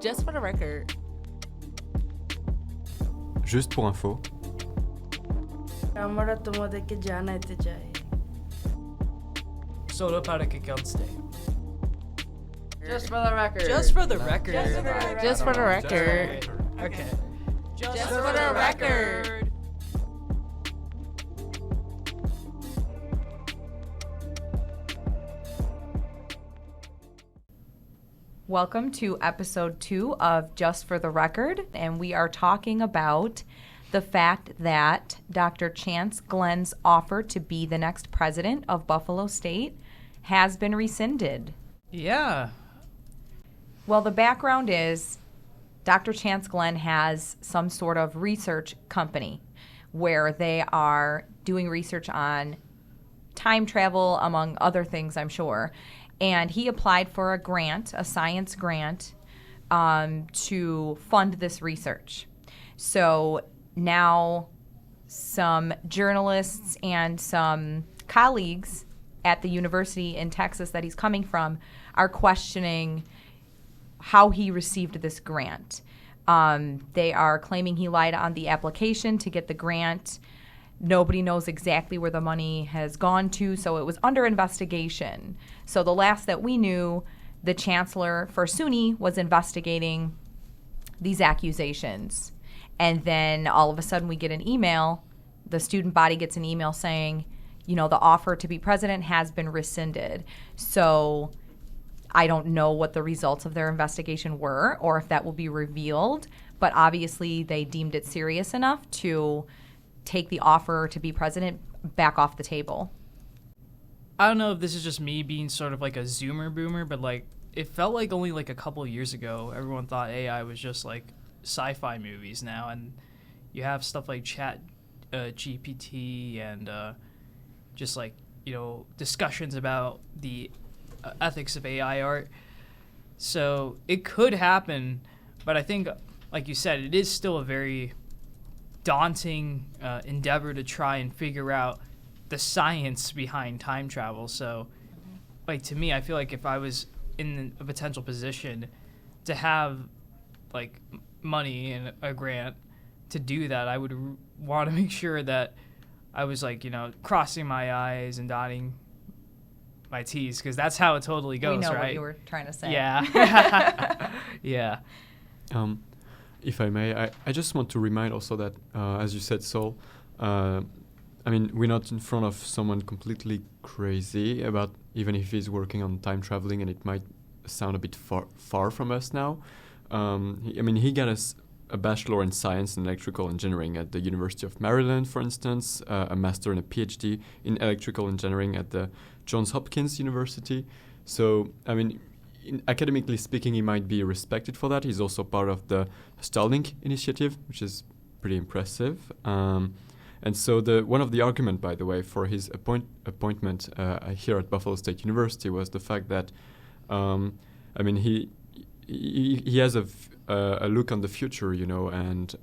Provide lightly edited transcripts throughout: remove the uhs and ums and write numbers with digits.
Just for the record. Juste pour info. আমরা তোমাদেরকে জানাতে চাই Solo para que conste. Just for the record. Just for the record. Just for the record. Okay. Just for the record. Welcome to episode 2 of Just for the Record, and we are talking about the fact that Dr. Chance Glenn's offer to be the next president of Buffalo State has been rescinded. Yeah. Well, the background is Dr. Chance Glenn has some sort of research company where they are doing research on time travel, among other things, I'm sure. And he applied for a grant, a science grant, to fund this research. So now some journalists and some colleagues at the university in Texas that he's coming from are questioning how he received this grant. They are claiming he lied on the application to get the grant. Nobody knows exactly where the money has gone to, so it was under investigation. So the last that we knew, the Chancellor for SUNY was investigating these accusations. And then all of a sudden we get an email, the student body gets an email saying, you know, the offer to be president has been rescinded. So I don't know what the results of their investigation were or if that will be revealed, but obviously they deemed it serious enough to take the offer to be president back off the table. I don't know if this is just me being sort of like a Zoomer boomer, but like it felt like only like a couple of years ago everyone thought AI was just like sci-fi movies now, and you have stuff like Chat GPT and just like, you know, discussions about the ethics of AI art. So it could happen, but I think, like you said, it is still a very daunting endeavor to try and figure out the science behind time travel. So, like, to me, I feel like if I was in a potential position to have, like, money and a grant to do that, I would want to make sure that I was, like, you know, crossing my I's and dotting my T's, because that's how it totally goes, right? We know what you were trying to say. Yeah. Yeah. If I may, I just want to remind also that, as you said, Saul, I mean, we're not in front of someone completely crazy about, even if he's working on time traveling, and it might sound a bit far from us now. He got a bachelor in science and electrical engineering at the University of Maryland, for instance, a master and a PhD in electrical engineering at the Johns Hopkins University. So, I mean, academically speaking, he might be respected for that. He's also part of the Starlink initiative, which is pretty impressive. And so one of the arguments, by the way, for his appointment here at Buffalo State University was the fact that, he has a look on the future, you know, and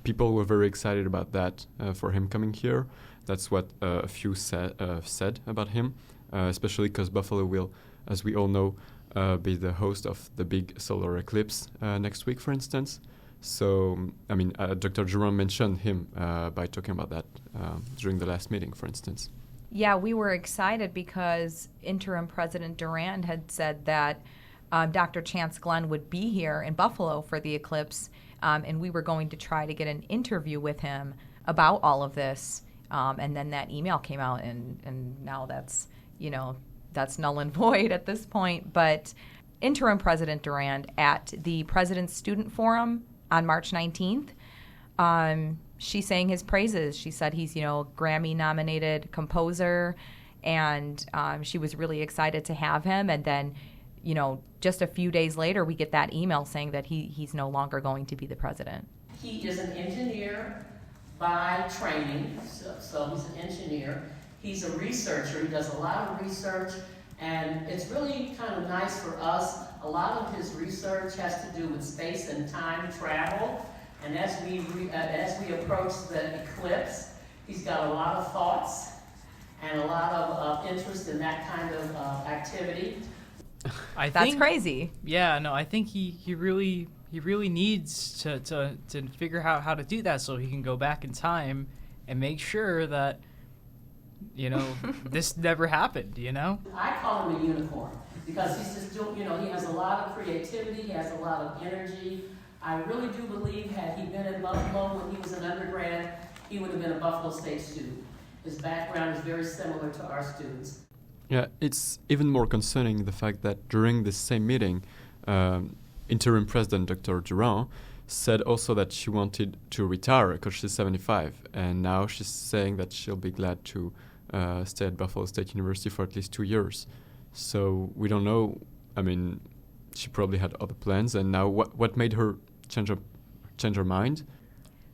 people were very excited about that for him coming here. That's what a few said about him, especially because Buffalo will, as we all know, be the host of the big solar eclipse next week, for instance. So, Dr. Durand mentioned him by talking about that during the last meeting, for instance. Yeah, we were excited because Interim President Durand had said that Dr. Chance Glenn would be here in Buffalo for the eclipse, and we were going to try to get an interview with him about all of this. And then that email came out, and now that's null and void at this point. But Interim President Durand at the President's Student Forum on March 19th, she sang his praises. She said he's, Grammy-nominated composer, and she was really excited to have him. And then, just a few days later, we get that email saying that he's no longer going to be the president. He is an engineer by training, so he's an engineer. He's a researcher. He does a lot of research, and it's really kind of nice for us. A lot of his research has to do with space and time travel, and as we approach the eclipse, he's got a lot of thoughts and a lot of interest in that kind of activity. That's crazy. Yeah, no, I think he really needs to figure out how to do that so he can go back in time and make sure that, this never happened, I call him a unicorn because he's just doing, he has a lot of creativity, he has a lot of energy. I really do believe had he been in Buffalo when he was an undergrad, he would have been a Buffalo State student. His background is very similar to our students. Yeah, it's even more concerning the fact that during this same meeting, Interim President Dr. Durand said also that she wanted to retire because she's 75, and now she's saying that she'll be glad to stay at Buffalo State University for at least 2 years. So we don't know. I mean, she probably had other plans, and now what made her change her mind?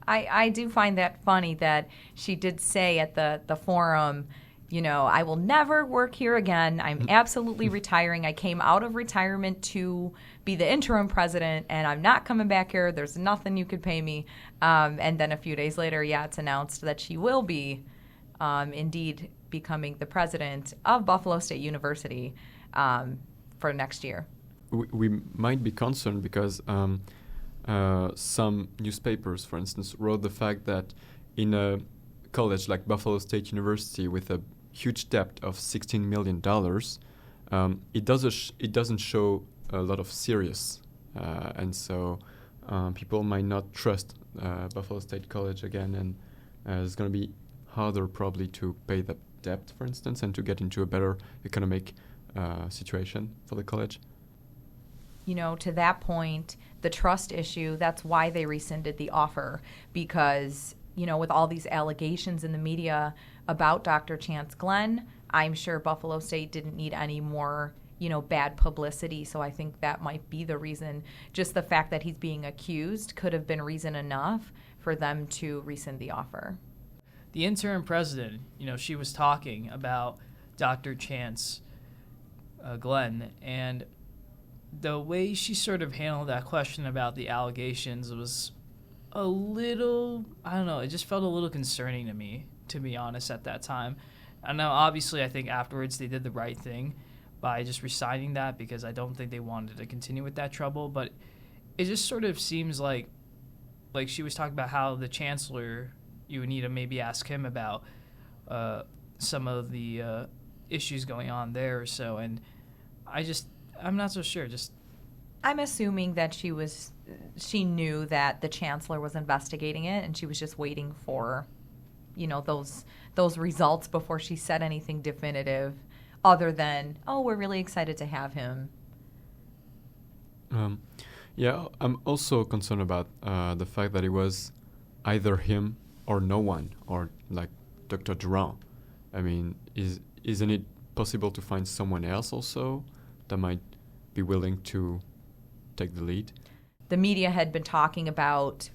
I do find that funny that she did say at the forum, I will never work here again. I'm absolutely retiring. I came out of retirement to be the interim president, and I'm not coming back here. There's nothing you could pay me. And then a few days later, it's announced that she will be indeed becoming the president of Buffalo State University for next year. We might be concerned because some newspapers, for instance, wrote the fact that in a college like Buffalo State University with a huge debt of $16 million, it doesn't show a lot of serious, and so people might not trust Buffalo State College again, and it's going to be harder probably to pay the debt, for instance, and to get into a better economic situation for the college. To that point, the trust issue, that's why they rescinded the offer, because with all these allegations in the media about Dr. Chance Glenn, I'm sure Buffalo State didn't need any more, bad publicity. So I think that might be the reason. Just the fact that he's being accused could have been reason enough for them to rescind the offer. The interim president, she was talking about Dr. Chance Glenn, and the way she sort of handled that question about the allegations was a little, I don't know, it just felt a little concerning to me, to be honest, at that time. I know, obviously, I think afterwards they did the right thing by just resigning that because I don't think they wanted to continue with that trouble, but it just sort of seems like she was talking about how the Chancellor, you would need to maybe ask him about some of the issues going on there or so, and I'm not so sure. I'm assuming that she knew that the Chancellor was investigating it, and she was just waiting for, those results before she said anything definitive, other than, we're really excited to have him. I'm also concerned about the fact that it was either him or no one, or like Dr. Durand. I mean, isn't it possible to find someone else also that might be willing to take the lead? The media had been talking about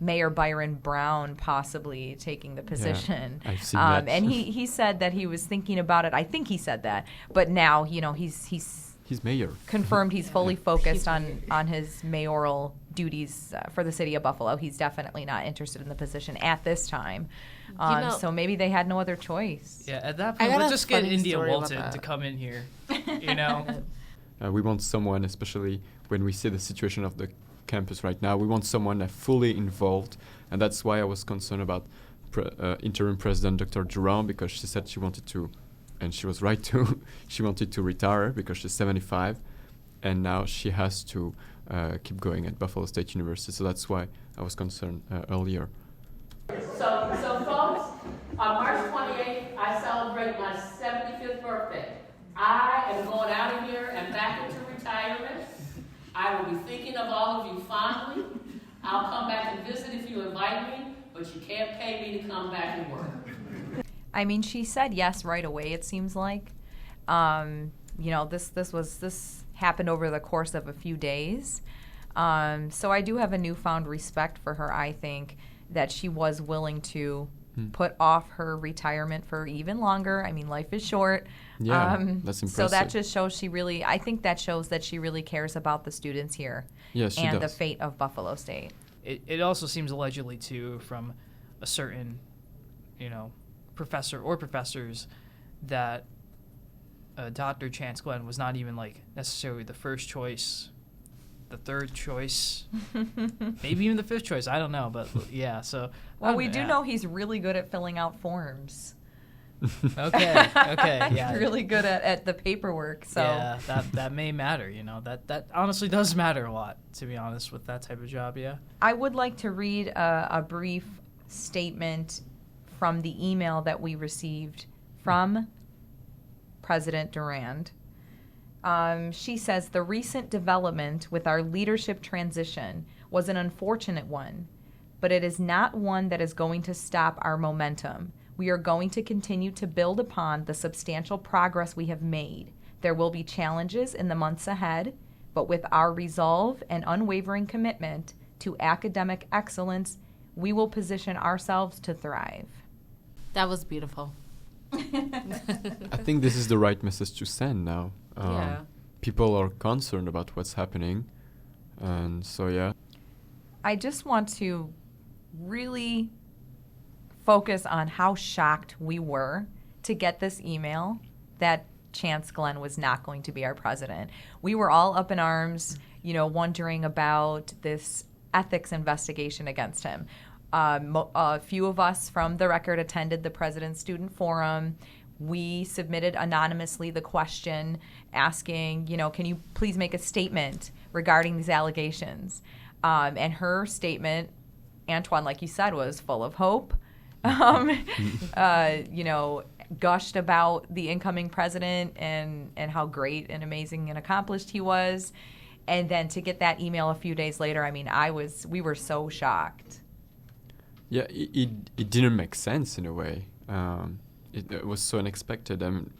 Mayor Byron Brown possibly taking the position. Yeah, I've seen that. And he said that he was thinking about it. I think he said that. But now, he's mayor. Confirmed he's fully focused on his mayoral duties for the city of Buffalo. He's definitely not interested in the position at this time. So maybe they had no other choice. Yeah, at that point, let's just get India Walton to come in here, We want someone, especially when we see the situation of the campus right now, we want someone fully involved, and that's why I was concerned about interim president Dr. Durand, because she said she wanted to, and she was right to, she wanted to retire because she's 75, and now she has to keep going at Buffalo State University, so that's why I was concerned earlier. So folks, on March 28th, I celebrate my 75th birthday. I am going out of here and back into retirement. I will be thinking of all of you fondly. I'll come back and visit if you invite me, but you can't pay me to come back and work. I mean, she said yes right away, it seems like. This happened over the course of a few days. So I do have a newfound respect for her, I think, that she was willing to put off her retirement for even longer. I mean, life is short. Yeah, that's impressive. So that just shows I think that shows that she really cares about the students here. Yes, she and does. the fate of Buffalo State. It also seems allegedly, too, from a certain, professor or professors that Dr. Chance Glenn was not even like necessarily the first choice, the third choice, maybe even the fifth choice. I don't know, but yeah. So Well, we do know he's really good at filling out forms. Okay, yeah. He's really good at the paperwork. So yeah, that may matter. You know, that honestly does matter a lot, to be honest, with that type of job. Yeah. I would like to read a brief statement from the email that we received from President Durand. She says, the recent development with our leadership transition was an unfortunate one, but it is not one that is going to stop our momentum. We are going to continue to build upon the substantial progress we have made. There will be challenges in the months ahead, but with our resolve and unwavering commitment to academic excellence, we will position ourselves to thrive. That was beautiful. I think this is the right message to send now. Yeah. People are concerned about what's happening, and so yeah. I just want to really focus on how shocked we were to get this email that Chance Glenn was not going to be our president. We were all up in arms, wondering about this ethics investigation against him. A few of us from the record attended the President's Student Forum. We submitted anonymously the question asking, can you please make a statement regarding these allegations? And her statement, Antoine, like you said, was full of hope. Gushed about the incoming president and how great and amazing and accomplished he was. And then to get that email a few days later, we were so shocked. Yeah, it didn't make sense in a way. It was so unexpected. I mean,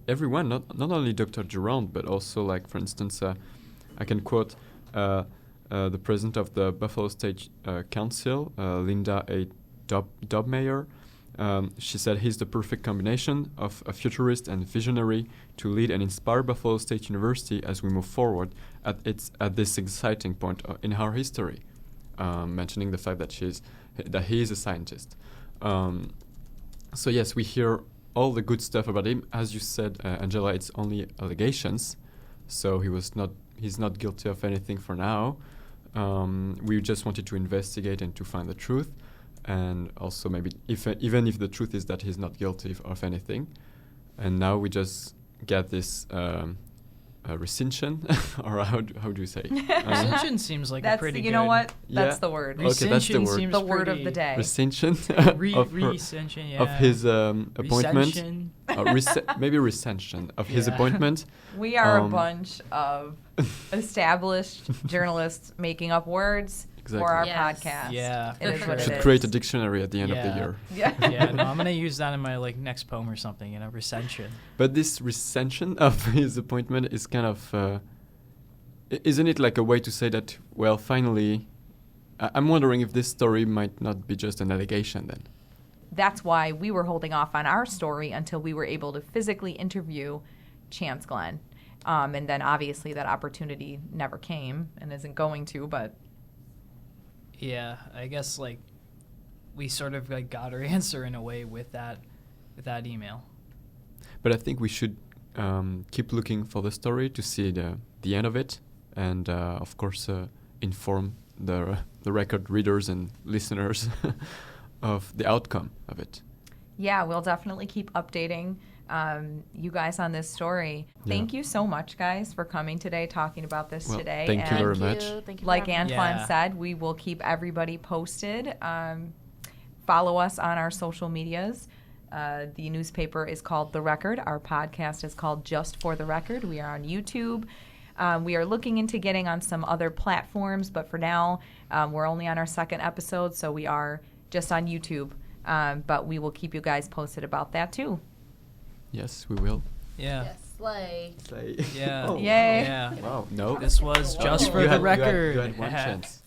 everyone, not only Dr. Durand, but also, like, for instance, I can quote the president of the Buffalo State Council, Linda A. Dobmeyer. She said he's the perfect combination of a futurist and visionary to lead and inspire Buffalo State University as we move forward at this exciting point in our history, mentioning the fact that he is a scientist. So yes, we hear all the good stuff about him. As you said, Angela, it's only allegations, so he's not guilty of anything for now. We just wanted to investigate and to find the truth. And also maybe even if the truth is that he's not guilty of anything, and now we just get this rescission, or how do you say? Rescission seems like a pretty good... You know what? That's Yeah. the word. Okay, that's the word. Seems The word of pretty- the day. Rescission Rescission, yeah. of his appointment. Rescission. Maybe rescission of his Yeah. appointment. We are a Um, bunch of established journalists making up words Exactly. for our Yes. podcast. Yeah, It is for what sure. it Should is. create a dictionary at the end of the Yeah. year. Yeah. Yeah, no, I'm gonna use that in my next poem or something. Rescension. But this rescission of his appointment is kind of, isn't it like a way to say that, well, finally, I'm wondering if this story might not be just an allegation then. That's why we were holding off on our story until we were able to physically interview Chance Glenn. And then obviously that opportunity never came and isn't going to, but Yeah, I guess we sort of got our answer in a way with that email. But I think we should keep looking for the story to see the end of it, and of course inform the record readers and listeners of the outcome of it. yeah, we'll definitely keep updating you guys on this story. Yeah. Thank you so much, guys, for coming today, talking about this Well, today. thank you And very much. Thank you. like for having me. Antoine Yeah. said, we will keep everybody posted. Follow us on our social medias. The newspaper is called The Record. Our podcast is called Just for the Record. We are on YouTube. We are looking into getting on some other platforms, but for now, we're only on our second episode, so we are just on YouTube. But we will keep you guys posted about that too. Yes, we will. Yeah. Yes, slay. Say. Yeah. Oh, Yay. Yeah. Wow. No. This was just for You the had- you had- record. You had one chance.